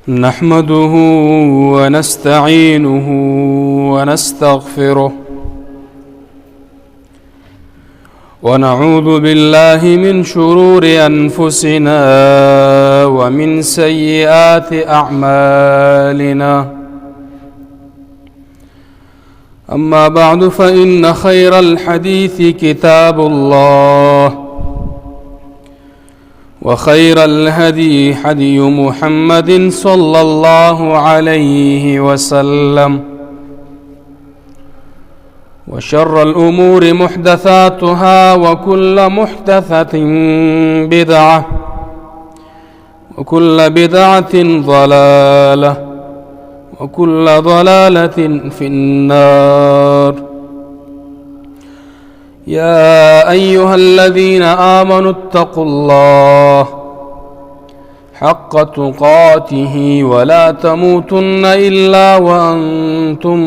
نحمده ونستعينه ونستغفره ونعوذ بالله من شرور أنفسنا ومن سيئات أعمالنا. أما بعد فإن خير الحديث كتاب الله وخير الهدي هدي محمد صلى الله عليه وسلم وشر الأمور محدثاتها وكل محدثة بدعة وكل بدعة ضلالة وكل ضلالة في النار. يا أيها الذين آمنوا اتقوا الله حق تقاته ولا تموتن إلا وأنتم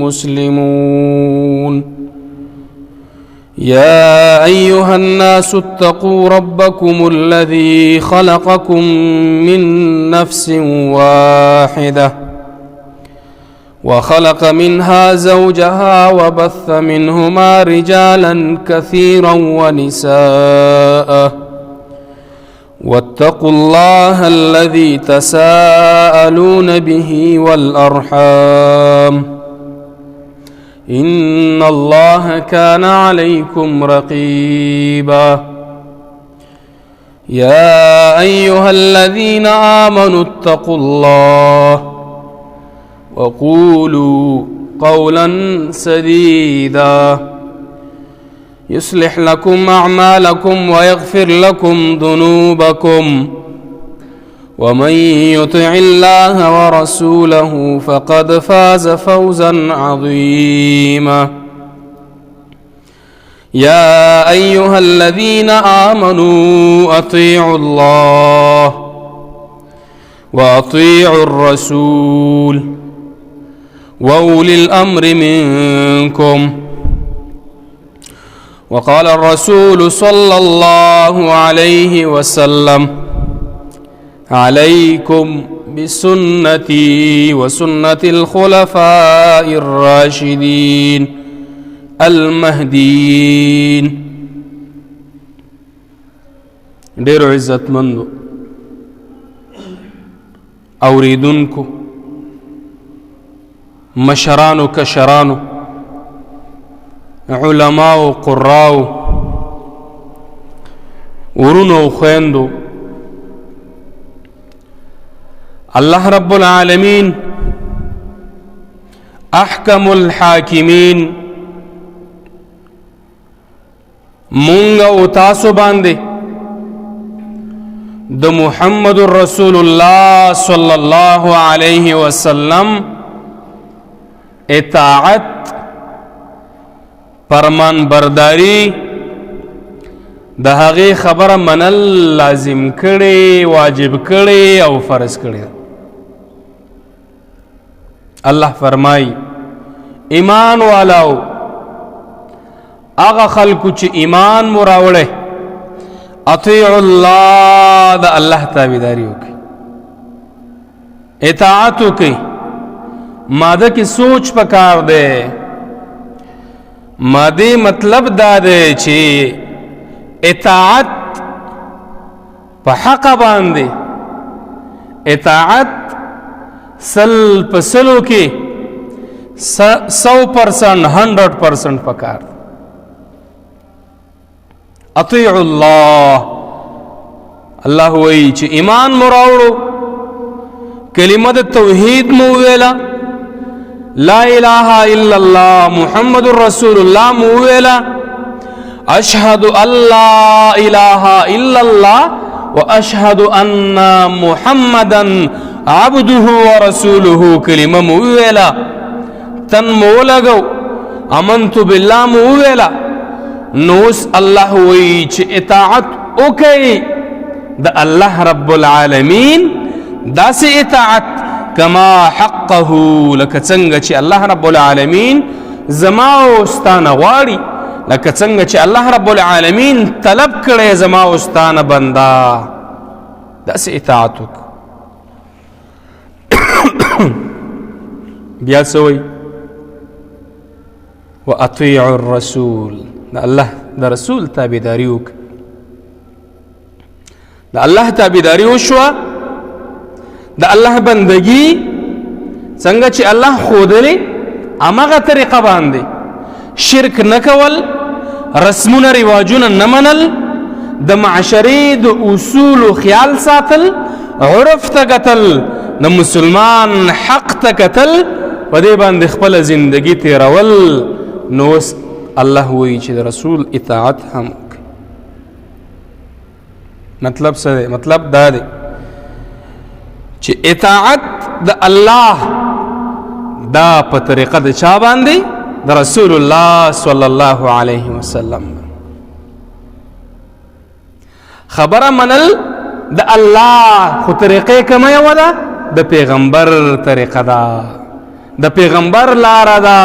مسلمون. يا أيها الناس اتقوا ربكم الذي خلقكم من نفس واحدة وخلق منها زوجها وبث منهما رجالا كثيرا ونساء واتقوا الله الذي تساءلون به والأرحام إن الله كان عليكم رقيبا. يا أيها الذين آمنوا اتقوا الله وقولوا قولا سديدا يصلح لكم أعمالكم ويغفر لكم ذنوبكم ومن يطع الله ورسوله فقد فاز فوزا عظيما. يا أيها الذين آمنوا أطيعوا الله وأطيعوا الرسول وأولي الأمر منكم. وقال الرسول صلى الله عليه وسلم عليكم بسنتي وسنة الخلفاء الراشدين المهديين. ډېر عزتمندو اوریدونکو مشرانو کشرانو علماو قراو ورونو خويندو، الله رب العالمين احكم الحاكمين مونږ او تاسو باندې د محمد رسول الله صلى الله عليه وسلم اطاعت فرمان برداری د هغه خبره منل لازم کړي، واجب کړي او فرض کړي. الله فرمای ایمان والاو هغه خلکو چې ایمان مو راوړی اطیعوا الله د الله تابعداري وکړي، اطاعت وکړي. ماده کې سوچ پکار دی. ماده مطلب دا دی چې اطاعت په حق باندې اطاعت سل پسلو کې 100% 100% پکار دی. اطیعوا الله، الله وایي چې ایمان مو راوړو، کلمه د توحید مو ویلا، لا اله الا الله محمد رسول الله مو ویلا، اشهد ان لا اله الا الله واشهد ان محمدا عبده ورسوله کلمه مو ویلا، تن مو لګو، امنت بالله مو ویلا. نوس الله وی چې اطاعت وکي د الله رب العالمین داسې اطاعت کما حقه لکه څنګه چې الله رب العالمین زما او ستانه غواړي لکه څنګه چې الله رب العالمین طلب کړی زما استانه بندا داسې اطاعت وکړه. بیا څه وایي واطیعوا الرسول، د الله د رسول تابعداري وکړه. د الله تابعداري وشوه، د الله بندگی څنګه چې الله ښودلې هماغه طریقه باندې، شرک نه کول، رسمونه رواجونه نه منل، د معاشرې د اصولو خیال ساتل، عرف ته کتل، د مسلمان حق ته کتل، په دې باندې خپله زندگی تیرول. نو الله وایي چې د رسول اطاعت هم وکړي. مطلب څه دی؟ مطلب دا دی چې اطاعت د الله دا په طریقه د چا باندې؟ د رسول الله صلی الله علیه وسلم. خبره منل د الله خو طریقې کومه یوه ده؟ د پیغمبر طریقه ده، د پیغمبر لاره ده.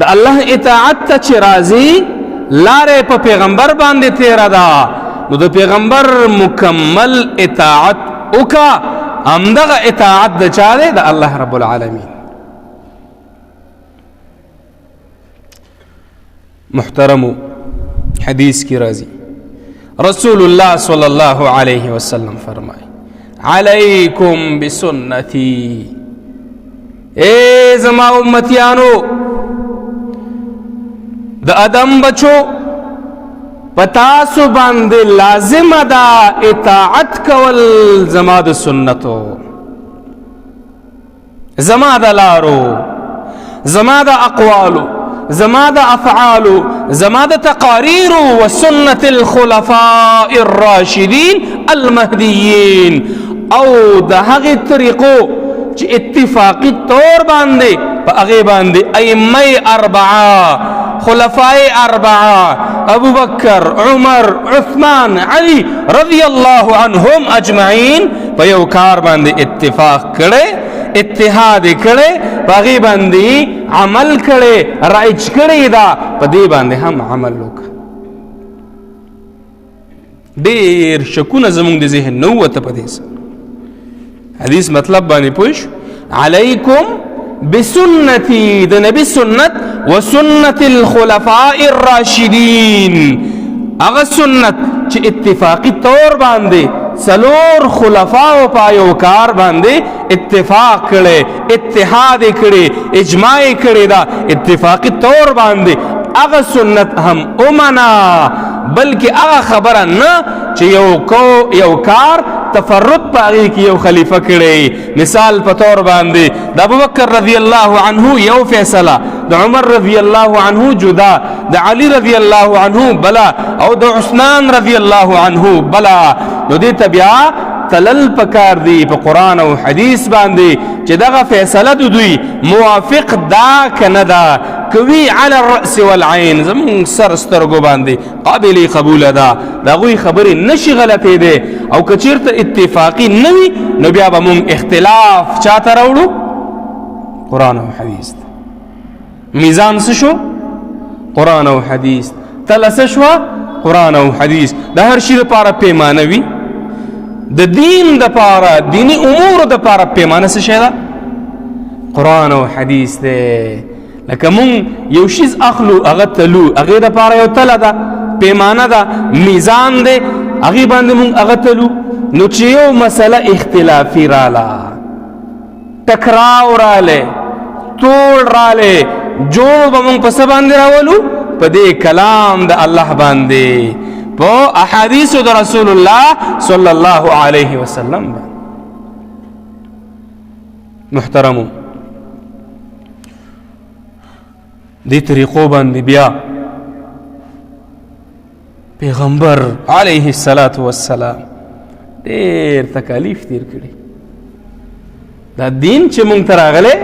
د الله اطاعت ته چې راځي لارې په پیغمبر باندې تیره ده، نو د پیغمبر مکمل اطاعت وکړه. همدغه اطاعت د چا دی؟ د الله رب العالمین. محترمو، حدیث کی راضی رسول اللہ صلی اللہ علیہ وسلم فرمائے علیکم بسنتی، اے زما امتیانو، د ادم بچو پتاسو باندې لازم دا اطاعت کول زما د سنتو، زما د لارو، زما د اقوالو، زما د افعالو، زما د تقاریر و سنت الخلفاء الراشدین المهدیین، او د هغې طریقو چې اتفاقی طور باندې په هغې باندې ائمه اربعه، خلفاء اربعه، ابو بکر، عمر، عثمان، علی رضی الله عنهم اجمعین په یو کار باندې اتفاق کړي، اتحاد کړي، په هغې باندې عمل کړي، رایج کړي دا، په دې باندې هم عمل وکړه. ډېر شکونه زموږ د ذهن نه ووته په دې حدیث مطلب باندې پوه شو. علیکم بسنتی، د نبی سنت، و سنت الخلفاء الراشدین، هغه سنت چې اتفاقی طور باندې څلور خلفاو په یو کار باندې اتفاق کړي، اتحاد کړي، اجماع کړي، دا اتفاقی طور باندې هغه سنت هم ومنه، بلکې هغه خبره نه چې یو کار تفرد په هغې کې یو خلیفه کړی. مثال په طور باندې د ابوبکر رضی الله عنه یو فیصله، د عمر رضی الله عنه جدا، د علی رضی الله عنه بلا، او د عثمان رضی الله عنه بلا. نو دې ته بیا تلل پکار دی په قرآن او حدیث باندې چې دغه فیصله د دوی موافق دا که نه ده، کوي علی الرأس والعین، زمونږ سر سترګو باندې قابل قبوله ده، د هغوی خبرې نشي غلطېدی. او که چېرته اتفاقي نه وي نو بیا به مونږ اختلاف چاته راوړو؟ قرآن او حدیث ته. میزان څه شو؟ قرآن او حدیث. تله څه شوه؟ قرآن او حدیث. د هر شي دپاره پیمانه وي، د دین دپاره، دینی امورو دپاره پیمانه څه شی ده؟ قرآن او حدیث دی. لکه مونږ یو شیز اخلو، هغه تلو، هغې دپاره یو تله ده، پیمانه ده، میزان دی، هغې باندې مونږ هغه تلو. نو چې یو مسله اختلافي راله، ټکراو رالی، توړ رالی، جوړ به مونږ په څه باندې راولو؟ په دې کلام د الله باندې، په احادیثو د رسول الله صلی الله علیه وسلم باندې. محترمو، دې طریقو باندې بیا پیغمبر علیه الصلاة والسلام ډېر تکالیف تیر کړي. دا دین چې مونږ ته راغلی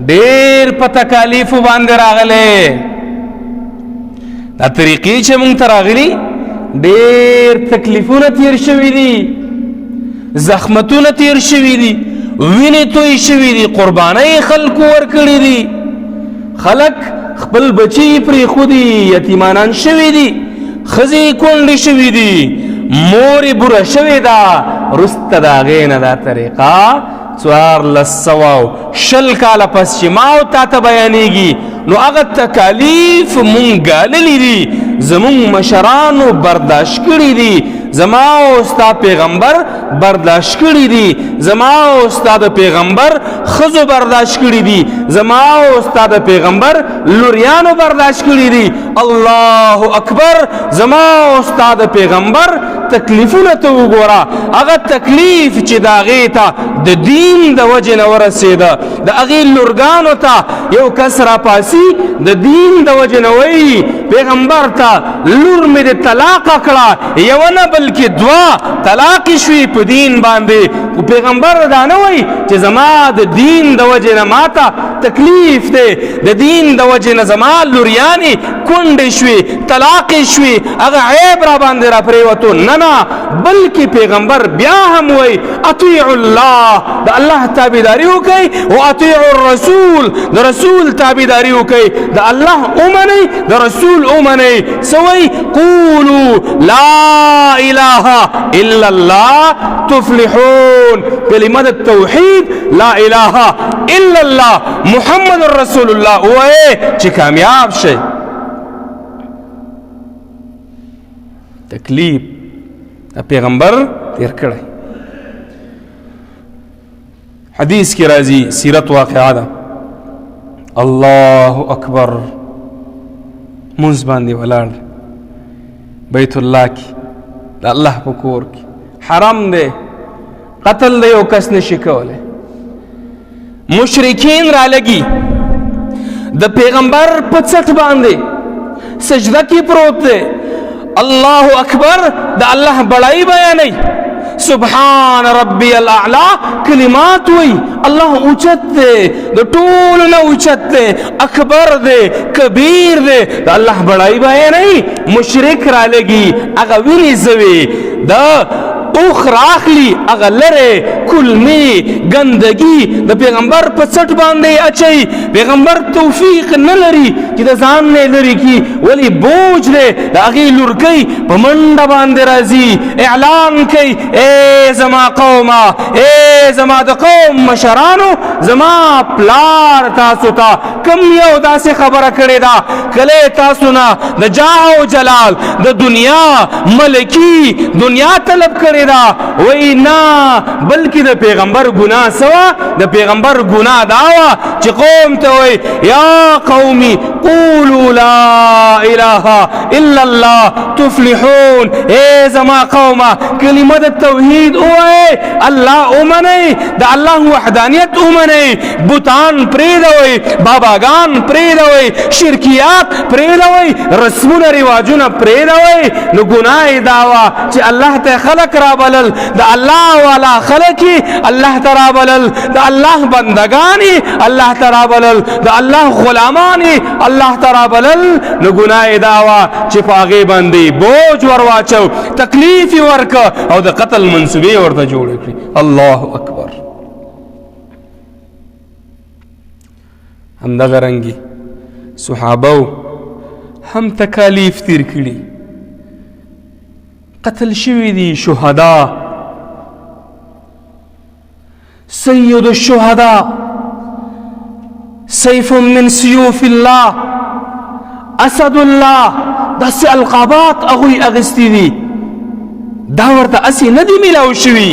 ډېر په تکالیفو باندې راغلی، دا طریقې چې مونږ ته راغلي ډېر تکلیفونه تیر شوي دي، زخمتونه تیر شوي دي، وینې توی شوي دي، قربانۍ خلکو ورکړي دي، خلک خپل بچی پری خودي یتیمانان شوي دي خزي کونډې شوي دي مور بوره شوې ده رسته د هغې نه دا طریقه 1400 کاله پس چې ما او تا ته بیانېږي نو هغه تکالیف مونږ ګاللي دي زمونږ مشرانو برداشت کړي دي زما او ستا پیغمبر برداشت کړي دي زما او ستا د پیغمبر ښځو برداشت کړي دي زما او ستا د پیغمبر لوریانو برداشت کړي دي الله اکبر زما او ستا د پیغمبر تکلیفونه ته وګوره هغه تکلیف چې د هغې ته د دین د وجې نه ورسېده د هغې لورګانو ته یو کس راپاسي د دین د وجې نه وایي پیغمبر ته لور مې د طلاقه کړه یوه نه بلکې دوه طلاقې شوې په دین باندې خو پیغمبر دا نه وایي چې زما د دین د وجې نه ماته تکلیف دی د دین د وجې نه زما لوریانې کونډې شوې طلاقې شوې هغه عیب را باندې را پرېوتو نه بلکې پیغمبر بیا هم وایي اطیعوا الله د الله تابعداري وکئ و اطیعوا الرسول د رسول تابعداري وکئ د الله ومنئ د رسول ومنئ څه وایي قولوا لا اله الا الله تفلحون کلمه د توحید لا اله الا الله محمد رسول الله وایي چې کامیاب شئ تکلیف پیغمبر تیر کړی حدیث کی راځي سیرت واقعه ده الله اکبر منځ باندې ولاړ بیت الله کی د الله په کور کی حرام دی قتل دی یو کس نشي کولی مشرکین را لګي د پیغمبر په څټ باندې سجده کې پروت دی الله اکبر د الله بڑائی بیانوي سبحان ربی الاعلى کلمات وی الله اوچت دی د ټولو نه اوچت دی اکبر دی کبیر دی د الله بڑائی بیانوي مشرک را لګي هغه ویني زوي د اوخ راخلی هغه لره کلمی ګندګي د پیغمبر په څټ باندې اچي پیغمبر توفیق نه لري چې د ځان نه لري کی ولی بوج دی د هغې لورکۍ په منډه باندې راځي اعلان کوي ای زما قومه ای زما د قوم مشرانو زما پلار تاسو ته کم یو داسې خبره کړې ده کله تاسو نه د جاه او جلال د دنیا ملکی دنیا طلب کړې وی نه بلکې د پیغمبر ګناه سوا د پیغمبر ګناه داوا چې قوم ته وی یا قومي قولوا لا اله الا الله تفلحون ای زما قومه کلمه د توحید وی الله اومنئ د الله وحدانیت اومنئ بوتان پرېږدوئ باباګان پرېږدوئ شرکیات پرېږدوئ رسمونه رواجونه پرېږدوئ نو ګناه یې داوا چې الله ته خلق را بلل د الله والا خلقی الله ترا بلل د الله بندگانی الله ترا بلل د الله غلامانی الله ترا بلل نو ګناه داوا چې پاغه باندې بوج ورواچو تکلیف ورک او د قتل منسوبي ورته جوړ کړی الله اکبر همدغه رنګي صحابه هم تکالیف تیر کړي قتل شوی دي شهدا سید الشهداء سیف من سیوف الله اسد الله داسې القابات هغوی اغستی دي دا ورته اسی نه دي میلاو شوي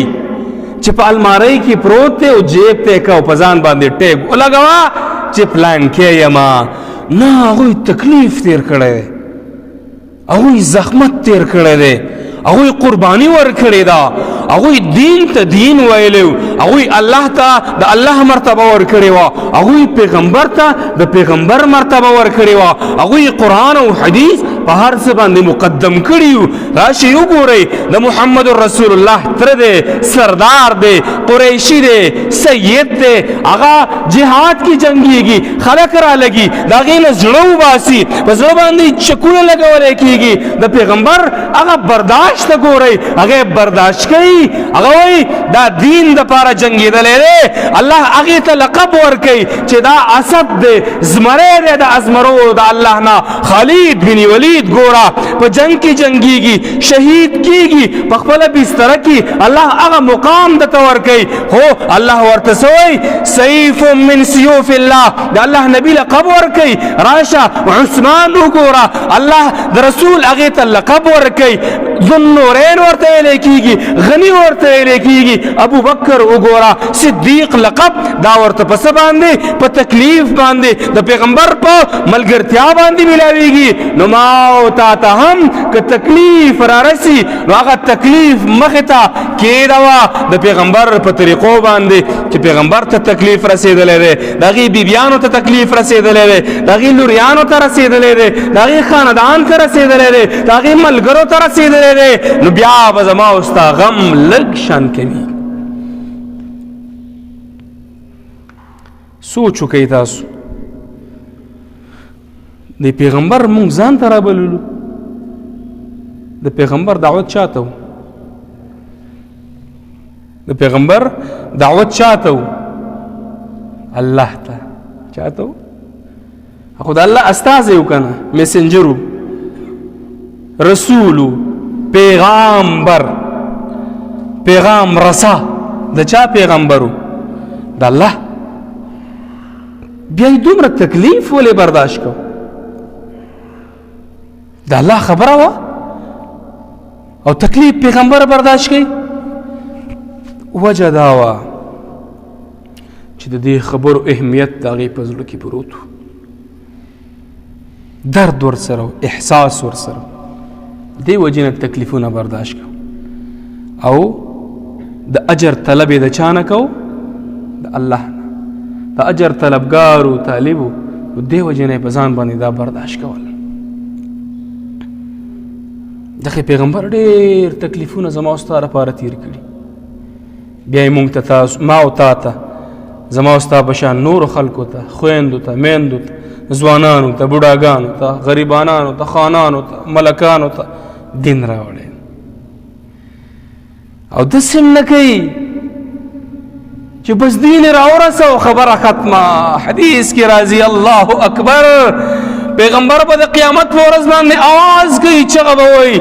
چې په المارۍ کې پروت دی او جیب ته که او په ځان باندې ټیپ ولګوه چې پلان کې یما نه هغوی تکلیف تیر کړی دی هغوی زحمت تیر کړی دی هغوی قربانی ورکړې ده هغوی دین ته دین ویلو هغوی الله ته د الله مرتبه ورکړې وه هغوی پیغمبر ته د پیغمبر مرتبه ورکړې وه هغوی قرآن او حدیث په هر څه باندې مقدم کړیو. راشي وګورئ د محمد رسول الله تر دی، سردار دی، قریشی دی، سید دی، هغه جهاد کې جنگیږي، خلک را لګي د هغې نه زړه وباسي، په زړه باندې چکونه لګولی کېږي. د پیغمبر هغه برداشت ته ګورئ، هغه برداشت کوي. هغه وایي دا دین دپاره جنګېدلی دی، الله هغې ته لقب ورکوي چې دا اسد دی، زمری دی د ازمرو د الله نه. خالد بن ولید ګوره په جنگ کې جنګیږي، شهید کیږي، په خپله بستره کې الله هغه مقام درته ورکوي. هو الله ورته څه وایي؟ سیف من سیوف الله، د الله نبي لقب ورکوي. راشه عثمان وګوره، الله د رسول هغې ته لقب ورکوي. ذوالنورین ورته ویلی کېږي، غني ورته ویلی کېږي. ابو بکر وګوره صدیق لقب دا ورته په څه باندې؟ په تکلیف باندې د پیغمبر په ملګرتیا باندې ملاویږي. نو ما او تا ته هم که تکلیف را رسي نو هغه تکلیف مخې ته کېږدوه د پیغمبر په طریقو باندې چې پیغمبر ته تکلیف رسېدلی دی، د هغې بیبیانو ته تکلیف رسېدلی دی، د هغې لوریانو ته رسېدلی دی، د هغې خاندان ته رسېدلی دی، د هغې ملګرو ته رسېدلی دی. نو بیا به زما او ستا غم لږ شان کوي. سوچ وکئ تاسو، د پیغمبر مونږ ځان ته رابللو. د پیغمبر دعوت چاته و؟ د پیغمبر دعوت چاته و؟ الله ته. چاته و؟ خو د الله استازی و که نه، میسنجر و، رسول و، پیغامبر، پیغام رسا. د چا پیغمبر و؟ د الله. بیا یې دومره تکلیف ولې برداشت کو؟ د الله خبره وه او تکلیف پیغمبر برداشت کوي. وجه دا وه چې د دې خبرو اهمیت د هغې په زړه کې پروت و، درد ورسره و، احساس ورسره و. دې وجې نه تکلیفونه برداشت کو او د اجر طلب یې د چا نه کو؟ د الله نه. د اجر طلبګار و، طالب و، دې وجې نه یې په ځان باندې دا برداشت کول. دغه پیغمبر ډېر تکلیفونه زما او ستا لپاره تیر کړي. بیا یې مونږ ته تاسو، ما او تا ته، زما او ستا په شان نورو خلکو ته، خویندو ته، میندو ته، ځوانانو ته، بوډاګانو ته، غریبانانو ته، خانانو ته، ملکانو ته دین راوړی. او داسې هم نه کوي چې بس دین یې راورسه او خبره ختمه. حدیث کې راځي الله اکبر، پیغمبر به د قیامت په ورځ باندې آواز کوي، چغه به وایي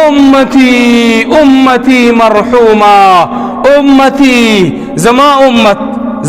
امتی امتی مرحوما، امتی زما امت،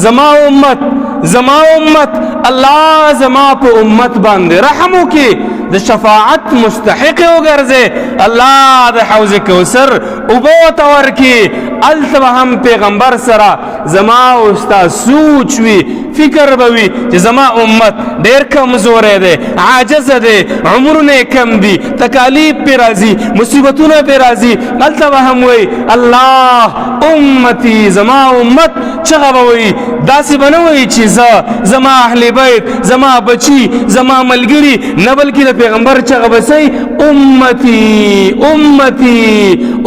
زما امت، زما امت. الله زما په امت باندې رحم وکړي، د شفاعت مستحق وګرځي. الله د حوض کوثر اوبه ورته ورکړي. هلته به هم پیغمبر سره زما او ستا سوچ وي، فکر به وي چې زما امت ډېر کمزوری دی، عاجزه دی، عمرونه یې کم دي، تکالیف پرې راځي، مصیبتونه پرې راځي. هلته به هم وایي الله امتی، زما امت. چغه به وایي، داسې به نه وایي چې زه، زما اهل بیت، زما بچي، زما ملګري، نه بلکې د پیغمبر چغه به صحیح امتی امتی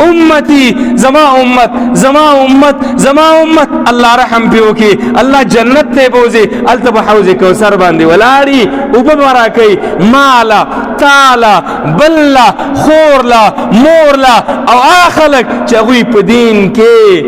امتی، زما امت، زما امت، زما امت. الله رحم پې وکړي، الله جنت ته یې بوځي. هلته به حوض کوثر باندې ولاړي، اوبه به راکوي، ماله، تاله، بله، خورله، مورله او هغه خلک چې هغوی په دین کې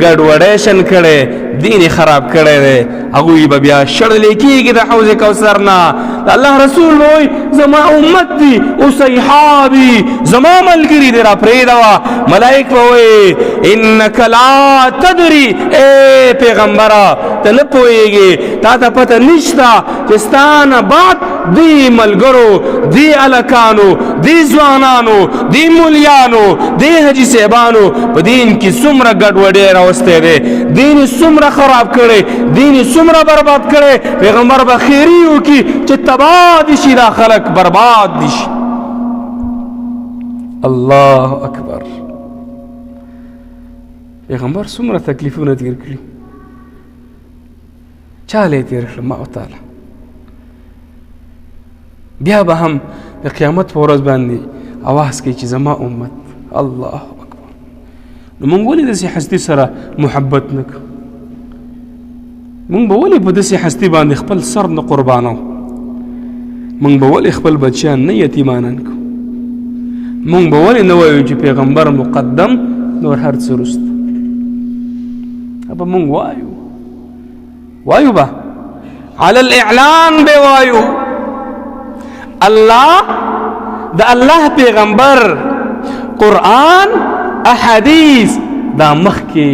ګډوډیشن کړی، دین یې خراب کړی دی، هغوی به بیا شړلی کېږي د حوض کوثر نه. د الله رسول به وایي زما امت دي او صحابي، زما ملګري دې را پرېږدوه. ملایک به وایي انک لا تدري، ای پیغمبره ته نه پوهېږې، تا ته پته نشته چې ستا نه بعد دی ملګرو، دی الکانو، دی ځوانانو، دی مولیانو، دی حجي صاحبانو په دین کې څومره ګډوډي راوستی دی، دین یې څومره خراب کړی، دین یې څومره برباد کړی. پیغمبر به خیري وکړي چې تباه دي شي دا خلک، برباد دي شي. الله اکبر. پیغمبر څومره تکلیفونه تیر کړي، چاله یې تیر کړل؟ ما او تعالی. بیا به هم د قیامت په ورځ باندې اواز کوي چې زما امت. الله اکبر. نو مونږ ولې داسې هستي سره محبت نه کوو؟ مونږ به ولې په داسې هستي باندې خپل سر نه قربانو؟ مونږ به ولې خپل بچیان نه یتیمانان کوو؟ مونږ به ولې نه وایو چې پیغمبر مقدم نور هر څه وروسته؟ به مونږ وایو به علی الاعلان به وایو. الله د الله پیغمبر قرآن احادیث دا مخکې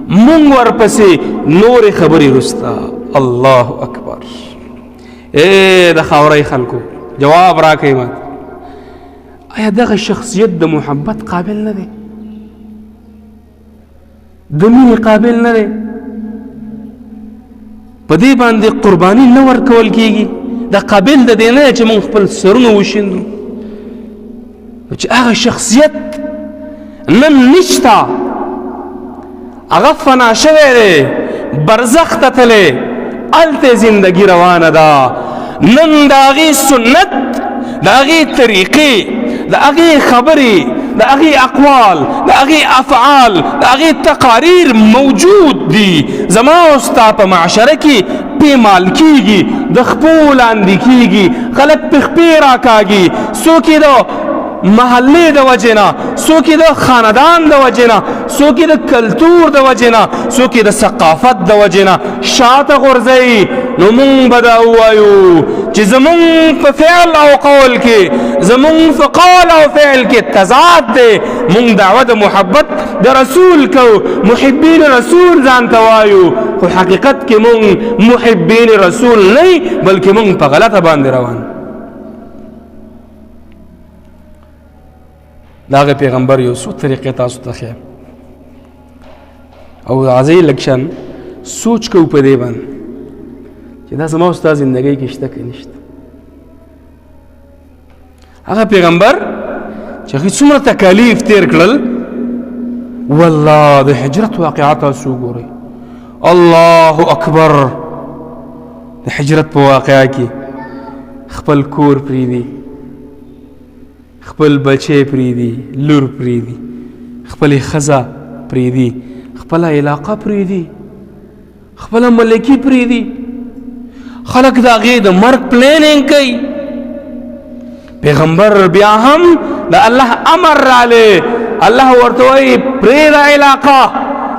مونږ ورپسې نورې خبرې وروسته. الله اکبر. د خاورۍ خلکو جواب راکئ ماته، آیا دغه شخصیت د محبت قابل نه دی؟ د مینې قابل نه دی؟ په دې باندې قرباني نه ورکول کېږي؟ دا قابل د دې نه دی چې موږ خپل سرونه وشیندو؟ چې هغه شخصیت نن نشته، هغه فنا شوی دی، برزخ ته تللی، هلته زندګي روانه ده. نن د هغې سنت، د هغې طریقې، د هغې خبرې، د هغې اقوال، د هغې افعال، د هغې تقاریر موجود دي. زما او ستا په معاشره کې پیمال کېږي، د خپو لاندې کېږي، خلک په خپې راکاږي. څوک یې د محلې د وجې نه، څوک یې د خاندان د وجې نه، څوک یې د کلتور د وجې نه، څوک یې د ثقافت د وجې نه شاته غورځوي. نو مونږ به دا ووایو چې زمونږ په فعل او قول کې، زمونږ په قول او فعل کې تضاد دی. مونږ دعوه د محبت د رسول کو، محبین رسول ځان ته وایو، خو حقیقت کې مونږ محبین رسول نه، بلکې مونږ په غلطه باندې روان. داغه پیغمبر یو څو طریقې تاسو ته ښیم او عزیز لکشن سوچ کو په دې باندې چې دا زما ستا زندګۍ کې شته که نشته. هغه پیغمبر چې هغې څومره تکالیف تیر کړل، والله د هجرت واقعه تاسو وګورئ. الله اکبر. د هجرت په واقعه کې خپل کور پرېږدي، خپل بچی پریدي، لور پریدي، خپل ښځه پریدي، خپل علاقه پریدي، خپل ملکی پریدي. خلک د هغې د مرګ پلانینګ کوي. پیغمبر بیا هم د الله امر رالی، الله ورته وایي پرېږده علاقه،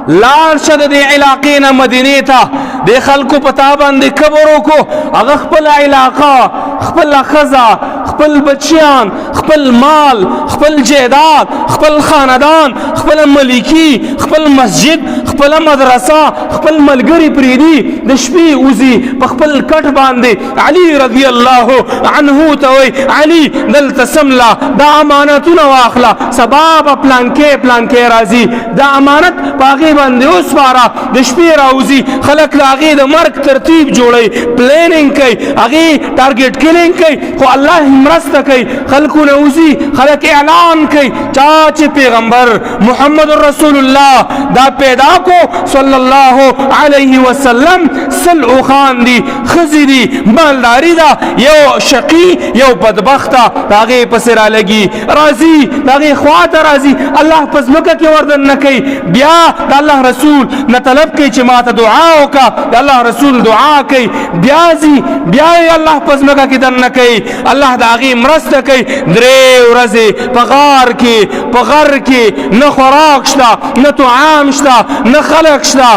لاړ شه د دې علاقې نه مدینې ته. د خلکو په تا باندې کبر وکړو، هغه خپله علاقه، خپله ښځه، خپل بچیان، خپل مال، خپل جیداد، خپل خاندان، خپل ملکی، خپل مسجد، خپل مدرسه، خپل ملګری پریدي، د شپې وځي په خپل کټ باندې. علي رضی الله عنه ته وایي علي دلته سمله، دا امانتونه واخله، سبا به پلانکې راځي، دا امانت په هغې باندې وسپاره. د شپې راوځي، خلک د هغې د مرګ ترتیب جوړوي، پلانینګ کوي، هغې ټارګېټ کلینګ کوي، خو الله مرسته کوي. خلکو نه وځي، خلک اعلان کوي چا چې پیغمبر محمد رسول الله دا پیدا کو صلی الله علیه وسلم، سل اوخان دي، ښځې دي، مالداري ده، یو شقي یو بدبخته د هغې پسې رالګي، راځي د هغې خواته راځي، الله په ځمکه کې وردن نه کوي. بیا د الله رسول نه طلب کوي چې ما ته دعا وکړه، د الله رسول دعا کوي، بیا ځي، بیا یې الله په ځمکه کې دننه کوي، الله د هغې مرسته کوي. 3 ورځې په غار کې، په غر کې نه خوراک شته، نه طعام شته، نه خلک شته،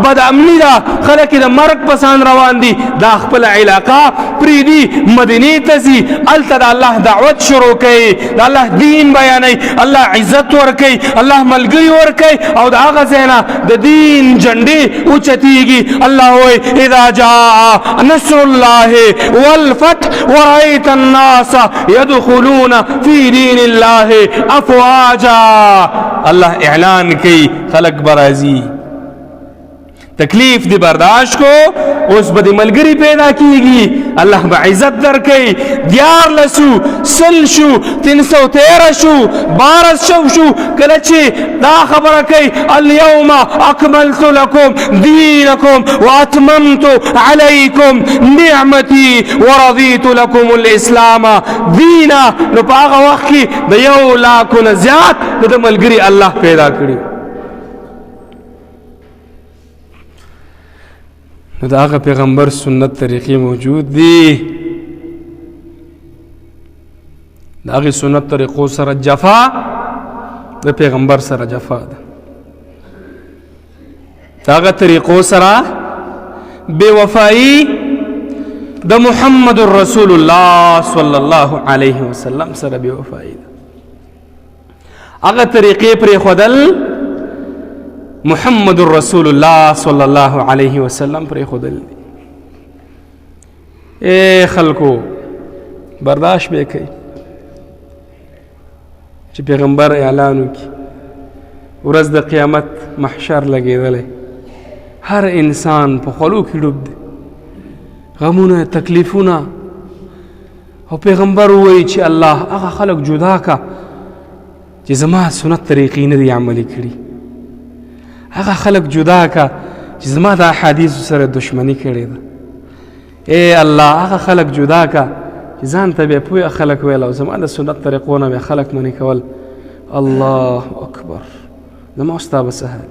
بد امني ده، خلک یې د مرګ په سان روان دي. دا خپله علاقه پرېږدي، مدینې ته ځي، هلته د الله دعوت شروع کوي، د الله دین بیانوي، الله عزت ورکوي، الله ملګري ورکوي، او د هغه ځای نه د دین جنډې اوچتېږي. الله وایي اذا جاء نصر الله والفتح ورأيت الناس يدخلون في دين الله افواجا. الله اعلان کوي خلق برازي، تکلیف دی برداشت کو، اوس به د ملګري پیدا کیږي الله به عزت درکوي 11 سل شو 313 شو 12 شو کله چې دا خبره کوي اليوم اکملت لكم دینکم واتممت علیکم نعمتي ورضیت لكم الاسلام دینا نو په هغه وخت کې د 1 لاکھ نه زیات د ملګري الله پیدا کړي نو د هغه پیغمبر سنت طریقې موجود دي د هغې سنت طریقو سره جفا د پیغمبر سره جفا ده د هغه طریقو سره بے وفایی د محمد رسول الله صلی الله علیه وسلم سره بے وفایی ده هغه طریقې پرېښودل محمد رسول الله صلی الله علیه وسلم پرېښودل دي اے خلکو برداشت به کوي چې پیغمبر اعلان وکړي ورځ د قیامت محشر لګېدلی هر انسان په خولو کې ډوب دی غمونه تکلیفونه او پیغمبر ووایي چې الله هغه خلک جدا کا چې زما سنت طریقې نه دي عملي کړي هغه خلک جدا کا چې زما د احادیثو سره دشمني کړې ده اے الله هغه خلک جدا کا چې ځان ته بیا پوهه خلک ویل او زما د سنت طریقو نه بیا خلک منې کول الله اکبر زما ستا به سهل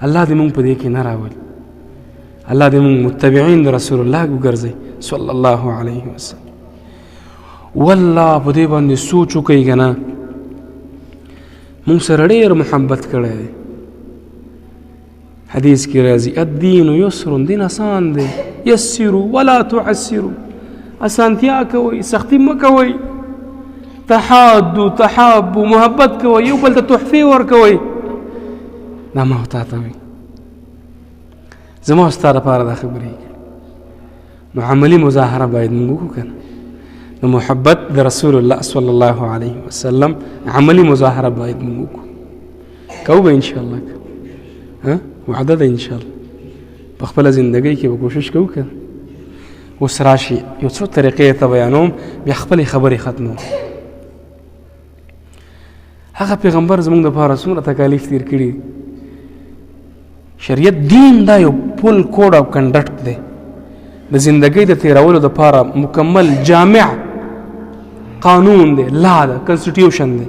الله دې مونږ په دې کې نه راولي الله دې مونږ متبعین د رسول الله وګرځي صلی الله علیه وسلم والله په دې باندې سوچ وکړئ که نه مونږ سره ډېر محبت کړی دی حدیث کې راځي الدین یسر دین آسان دی یسروا ولا تعسروا اسانتیا کوئ سختی مه کوئ تحادوا تحابوا محبت کوئ یو بل ته تحفې ورکوئ دا ما تا ته وي زما او ستا دپاره دا خبرې نو عملي مظاهره باید موږ وکړو که نه د محبت د رسول الله صلی الله علیه وسلم عملي مظاهره باید موږ وکړو کوو به انشاءالله ها وعده ده انشاءالله په خپله زندګۍ کې به کوشش کوو که اوس راشي یو څو طریقې ته بیانوم بیا خپلې خبرې ختموم هغه پیغمبر زموږ دپاره څومره تکالیف تیر کړي شریعت دین دا یو پل کوډ او کنډکټ دی د زندګۍ د تیرولو دپاره مکمل جامع قانون دی لا ده کنسټیټیوشن دی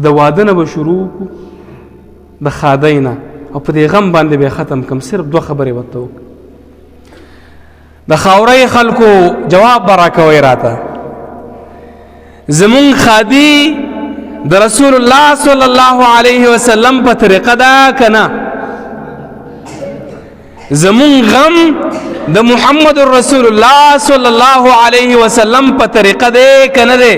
د واده نه به شروع کړو د ښادۍ نه او په دې غم باندې به ختم کم صرف 2 خبرې ورته وکړو د خاورۍ خلکو جواب به راکوئ راته زمونږ ښادي د رسول الله صلی الله علیه وسلم په طریقه ده که نه زمونږ غم د محمد رسول الله صلی الله علیه وسلم په طریقه دی که نه دی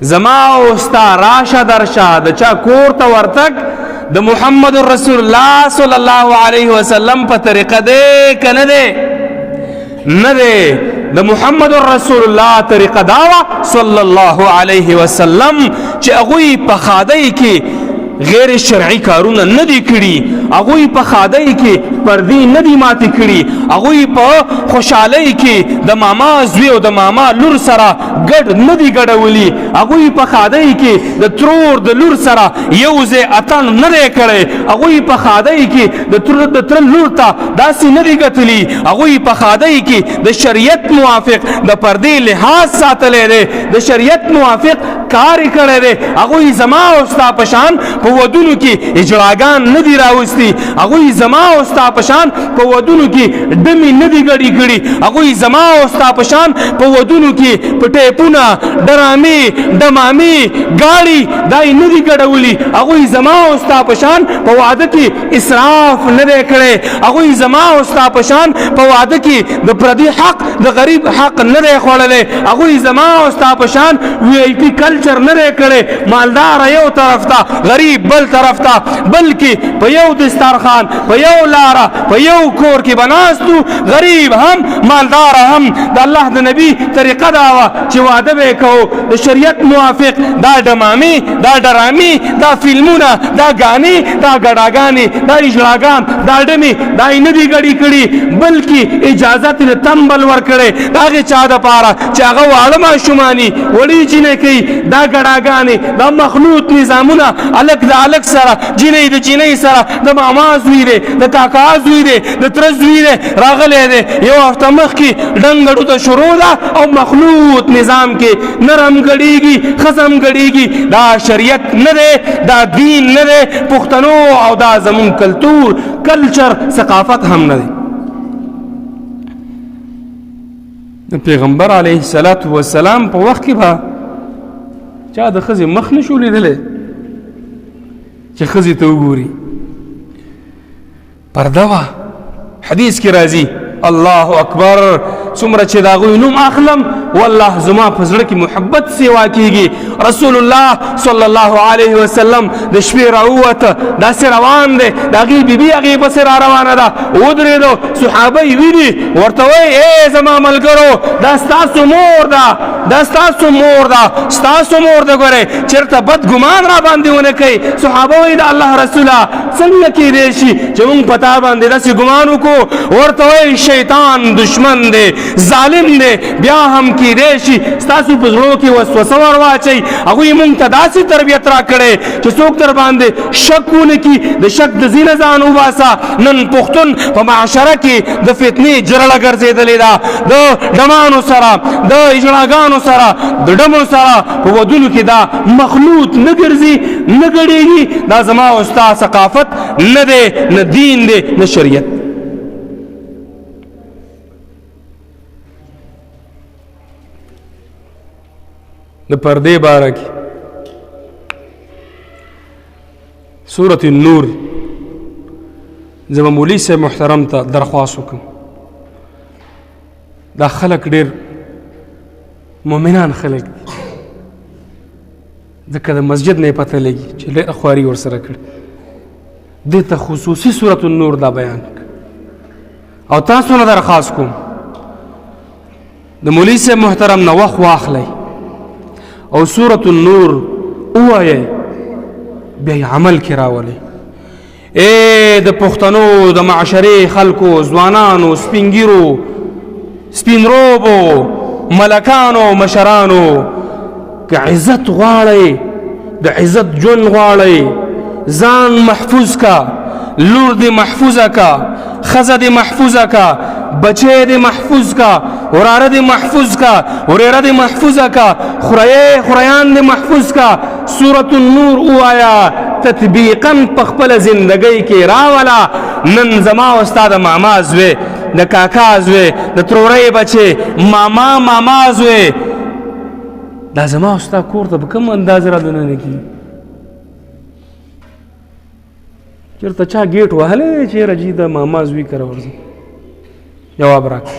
زما او ستا راشه درشه د چا کور ته ورتګ د محمد رسول الله صلی الله علیه وسلم په طریقه دی که نه دی نه دی د محمد رسول الله طریقه داوه صلی الله علیه وسلم چې هغوی په ښادۍ کې غیر شرعي کارونه نه دي کړي هغوی په ښادۍ کې پردې نه دي ماتې کړي هغوی په خوشحالۍ کې د ماما زوی او د ماما لور سره ګډ نه دي ګډولي هغوی په ښادۍ کې د ترور د لور سره یو ځای اتڼ نه دی کړی هغوی په ښادۍ کې د تره لور ته داسې نه دي ګټلي هغوی په ښادۍ کې د شریعت موافق د پردې لحاظ ساتلی دی د شریعت موافق کار یې کړی دی هغوی زما او ستا په شان په ودونو کې اجراګان نه دي راوستي هغوی زما او ستا په شان په ودونو کې ډمې نه دي ګډې کړي هغوی زما او ستا په شان په ودونو کې په ټیپونه ډرامې ډمامې ګاړي دا یې نه دي ګډولي هغوی زما او ستا په شان په واده کې اسراف نه دی کړی هغوی زما او ستا په شان په واده کې د پردي حق د غریب حق نه دی خوړلی هغوی زما او ستا په شان وی آی پي کلچر نه دی کړی مالدار یو طرف ته غریب بل طرف ته بلکې په یو دسترخوان په یو لاره په یو کور کې بناستو غریب هم مالدار هم د الله د نبی طریقه دا وه چې واده به یې کوو د شریعت موافق دا ډمامې دا ډرامې دا فلمونه دا ګانې دا ګډاګانې دا اجلاګان دا ډمې دا یې نه دي ګډې کړي بلکې اجازت یې تمبل ورکړی د هغې چا دپاره چې هغه واړه ماشومانې وړې جینکۍ دا ګډاګانې دا مخلوط نظامونه هلک د هلک سره جینۍ د جینۍ سره د ماما زوی دی د کاکا زوی دی د تره زوی دی راغلی دی یو هفته مخکې ډنګړو ته شروع ده او مخلوط نظام کې نرم ګډېږي ښځه هم ګډېږي دا شریعت نه دی دا دین نه دی پښتنو او دا زمونږ کلتور کلچر ثقافت هم نه دی د پیغمبر علیه السلام په وخت کې به چا د ښځې مخ نه شو لیدلی چې ښځې ته وګوري پرده وه حدیث کې راځي الله اکبر څومره چې د هغوی نوم اخلم والله زما په زړه کې محبت سیوا کېږي رسول الله صلی الله علیه وسلم د شپې راووته داسې روان دی د هغې بیبي هغې پسې را روانه ده ودرېدو صحابه یې ویني ورته وایي ای زما ملګرو دا ستاسو مور ده دا ستاسو مور ده ستاسو مور ده ګورئ چېرته بد ګمان را باندې ونه کوي صحابه وایي د الله رسوله څنګه کېدی شي چې موږ په تا باندې داسې ګمان وکړو ورته وایي شیطان دشمن دی ظالم دی بیا هم کېدی شي ستاسو په زړو کې وسوسه ور واچوي هغوی موږ ته داسې تربیت را کړی چې څوک در باندې شک ونه کړي د شک د ځینه ځان وباسه نن پښتون په معاشره کې د فتنې جرړه ګرځېدلې ده د ډمانو سره د اجړاګانو سره د ډمو سره په ودونو کې دا مخلوط نه ګرځي نه ګډېږي دا زما او ستا ثقافت نه دی نه دین دی نه شریعت د پردې باره کې سورة النور زما مولوي صاحب محترم ته درخواست وکړم دا خلک ډېر مؤمنان خلک دي ځکه د مسجد نه یې پته لګي چې ډېره خواري ورسره کړې دې ته خصوصي سورة النور دا بیان کړ او تاسو نه درخواست کوم د مولوي صاحب محترم نه وخت واخلئ او سورة النور ووایئ بیا یې عمل کې راولئ ای د پښتنو د معاشرې خلکو ځوانانو سپینګیرو سپینروبو ملکانو مشرانو که عزت غواړئ د عزت ژوند غواړئ ځان محفوظ کا لور دې محفوظه کا ښځه دې محفوظه کا بچی دې محفوظ کا وراره دې محفوظ کا ورېره دې محفوظه کا خریان دې محفوظ کا سورة النور ووایه تطبیقا په خپله زندګۍ کې راوله نن زما او ستا د ماما زوی د کاکا زوی د ترورۍ بچې ماما زوی دا زما او ستا کور ته په کوم انداز را دننه کېږي چېرته چا ګیټ وهلی چې رجي د ماما زوی کره ورځي جواب راکړه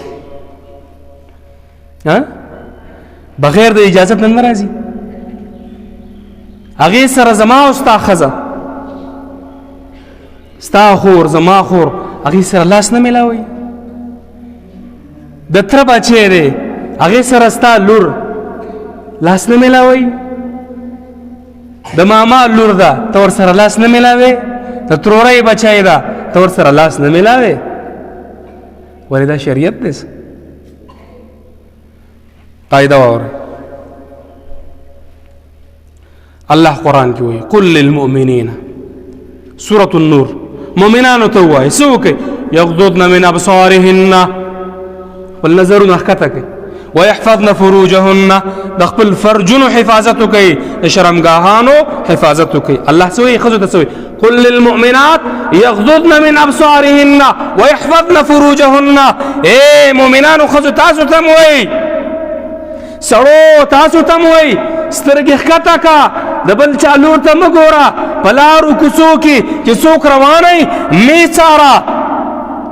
بغیر د اجازت نه راځي هغې سره زما او ستا ښځه ستا خور زما خور هغې سره لاس نه میلاوئ د تره بچی دی هغې سره ستا لور لاس نه میلاوئ د ماما لور ده ته ورسره لاس نه میلاوې د ترورۍ بچی ده ته ورسره لاس نه میلاوې ولې دا شریعت دی قاعده واورئ الله قرآن کې وایي قل للمؤمنین سورة النور مؤمنانو ته ووایي څه وکړئ یغضضن من ابصارهن خپل نظرونه ښکته کړئ ويحفظن فروجهن د خپل فرجونو حفاظت وکړئ د شرمګاهانو حفاظت وکړئ الله څه وایي ښځو ته څه وایي قل للمؤمنات یغضضن من ابصارهن ويحفظن فروجهن ای مؤمنانو ښځو تاسو ته م وایي سړو تاسو ته م وایي سترګې ښکته کا د بل چا لور ته مه ګوره په لارو کوڅو کې چې څوک روانئ مې څاره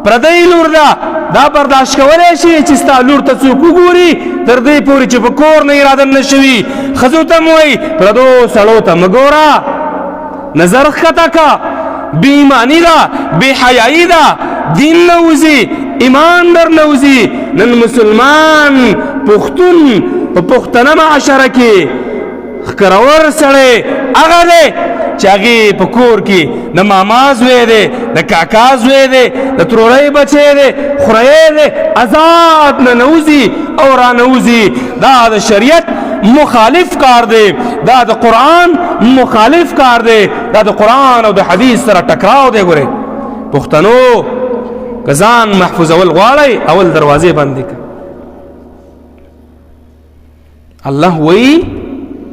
پردۍ لور ده دا برداشت کولی شي چې ستا لور ته څوک وګوري تر دې پورې چې په کور نه اراده نه شوي ښځو ته م وایي پردو سړو ته مه ګوره نظر ښکته کا بې ایماني ده بې حیایي ده دین نوزی ایمان در نوزی نن مسلمان پختون په پښتنه معاشره کې خکرور سړی هغه دی چې هغې په کور کې د ماما زوی دی د کاکا زوی دی د ترورۍ بچی دی خوری دی آزاد ننوځي او رانوځي دا د شریعت مخالف کار دی دا د قرآن مخالف کار دی دا د قرآن او د حدیث سره ټکراو دی ګورئ پښتنو که ځان محفوظول غواړئ اول دروازې بندې کړئ الله وایي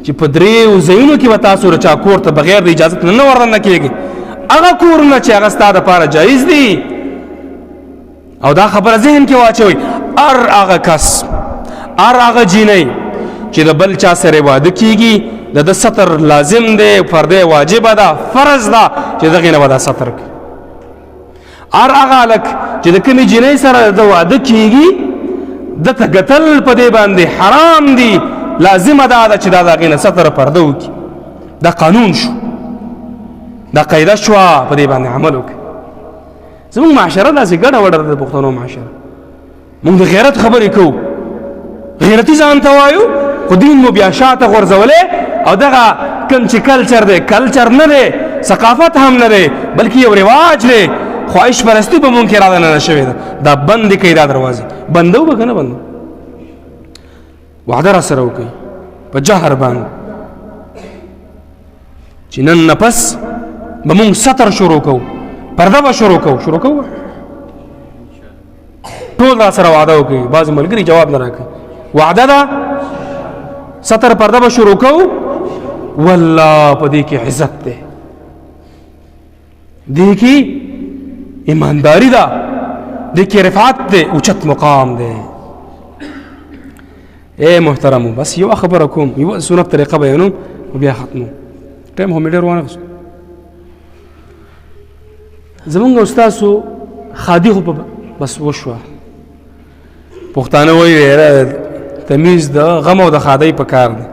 چې په دریو ځایونو کې به تاسو د چا کور ته بغیر د اجازت نه ورننه کېږي هغه کورونه چې هغه ستا دپاره جایز دي او دا خبره ذهن کې واچوئ هر هغه کس هر هغه جینۍ چې د بل چا سره واده کېږي د ده ستر لازم دی پرده واجبه ده فرض ده چې دغې نه به دا ستر کړي هر هغه هلک چې د کومې جینۍ سره د واده کېږي دته ګتل په دې باندې حرام دي لازمه ده چې دا د هغې نه ستر پرده وکړي دا قانون شو دا قاعده شوه په دې باندې عمل وکړي زموږ معاشره داسې ګډه وډه ده د پښتنو معاشره موږ د غیرت خبرې کوو غیرتي ځان ته وایو خو دین مو بیا شاته غورځولی او دغه کوم چې کلچر دی کلچر نه دی ثقافت هم نه دی بلکې یو رواج دی خواهش پرستی په مونږ کې را دننه شوې ده دا بندې کوي دا دروازې بندو به که نه بندو وعده را سره وکړئ په جهر باندې چې نن نه پس به مونږ ستر شروع کوو پرده به شروع کوو ټول را سره وعده وکړئ بعضې ملګري جواب نه راکوي وعده ده ستر پرده به شروع کوو والله په دې کې عزت دی دې کې ایمانداری ده دې کې رفعت دی اوچت مقام دی اے محترمو بس یو خبره کوم یو سنت طریقه بیانوم او بیا ختمو ټایم هم ډېر وانه زمونږ استاسو خادي خو بس وشوه پښتانه وایي تمیز د غم او د خادۍ په کار دی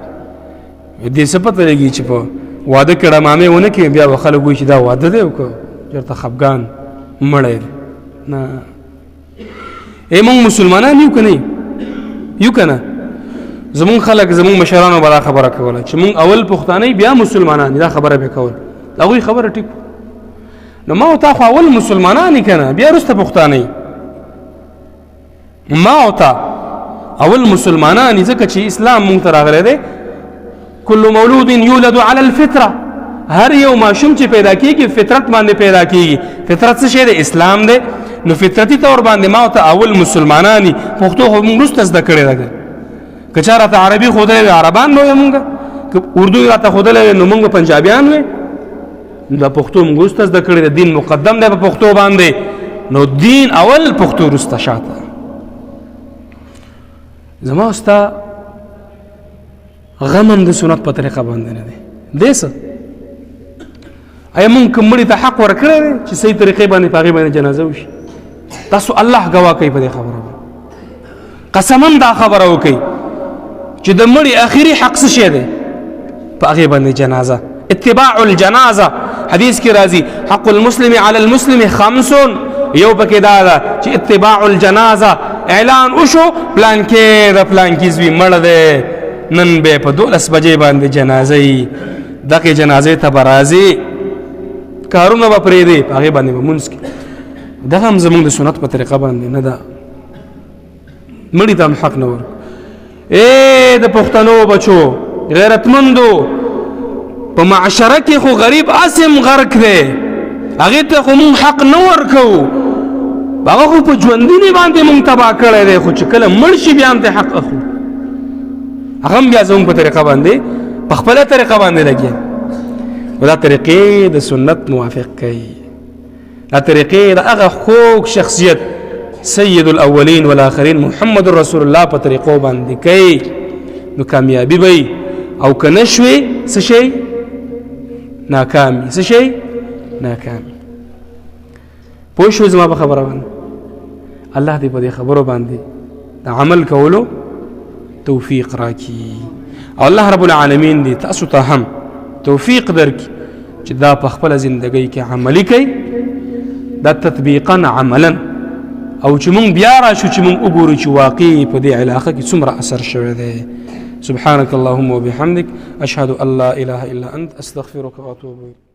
دې څه پته لګي چې په واده کې ډمامې ونه کړي بیا به خلک وایي چې دا واده دی او که چېرته خفګان مړی دی نه ای مونږ مسلمانان یو که نه یو که نه زمونږ خلک زمونږ مشرانو به دا خبره کوله چې مونږ اول پښتانه دا مسلمانان دا خبره به کول د هغوی خبره ټیک نو ما او تا خو اول مسلمانان یې که نه بیا وروسته پښتانه ما او تا اول مسلمانان ځکه چې اسلام مونږ ته راغلی دی کل مولود یولد علی الفطره هر یو ماشوم چې پیدا کېږي فطرت باندې پیدا کېږي فطرت څه شی دی اسلام دی نو فطرتي طور باندې ما ته اول مسلمانان یي پښتو خو مونږ وروسته زده کړې ده که چا راته عربي ښودلی وي عربان به وی مونږ که اردو یې راته ښودلی وي نو مونږ به پنجابیان وی دا پښتو مونږ وروسته زده کړې ده دین مقدم دی په پښتو باندې نو دین اول پښتو وروسته شاته زما ستا غم هم د سنت په طریقه باندې نه دی دی څه آیا مونږ کوم مړي ته حق ورکړی دی چې صحیح طریقې باندې په هغې باندې جنازه وشي تاسو الله ګواه کوي په دې خبره باندې قسما دا خبره وکړئ چې د مړي آخري حق څه شی دی په هغې باندې جنازه اتباع الجنازه حدیث کې راځي حق المسلم علی المسلم خمس یو پکې دا ده چې اتباع الجنازه اعلان وشو پلان کې د پلان کې زوی مړ دی نن به په 12 بجې باندې جنازه یي دغه جنازې ته به راځي کارونه به پرېږدي په هغې باندې به مونځ کړي دغه هم زموږ د سنت په طریقه باندې نه ده مړي ته هم حق نه ورکړو ای د پښتنو بچو غیرتمندو په معاشره کې خو غریب اسم غرق دی هغې ته خو مونږ حق نه ورکوو هغه خو په ژوندینې باندې مونږ تباه کړی دی خو چې کله مړ شي بیا هم ته حق اخلو هغه هم بیا زموږ په طریقه باندې په خپله طریقه باندې لګي و دا طریقې د سنت موافق کوي دا طریقې د هغه خوږ شخصیت سید الاولین والآخرین محمد رسول الله په طریقو باندې کوي نو کامیابي به او که نه شوې څه شی ناکامي څه شی ناکامي پوه شو زما په خبره باندې الله دې په دې خبرو باندې د عمل کولو توفیق راکړي او الله رب العالمین دې تاسو ته هم توفیق درکړي چې دا په خپله زندګۍ کې عملي کوي دا تطبیقا عملا او چې مونږ بیا راشو چې مونږ وګورو چې واقعي په دې علاقه کې څومره اثر شوی دی. سبحانك اللهم وبحمدك أشهد أن لا إله إلا أنت أستغفرك وأتوب إليك.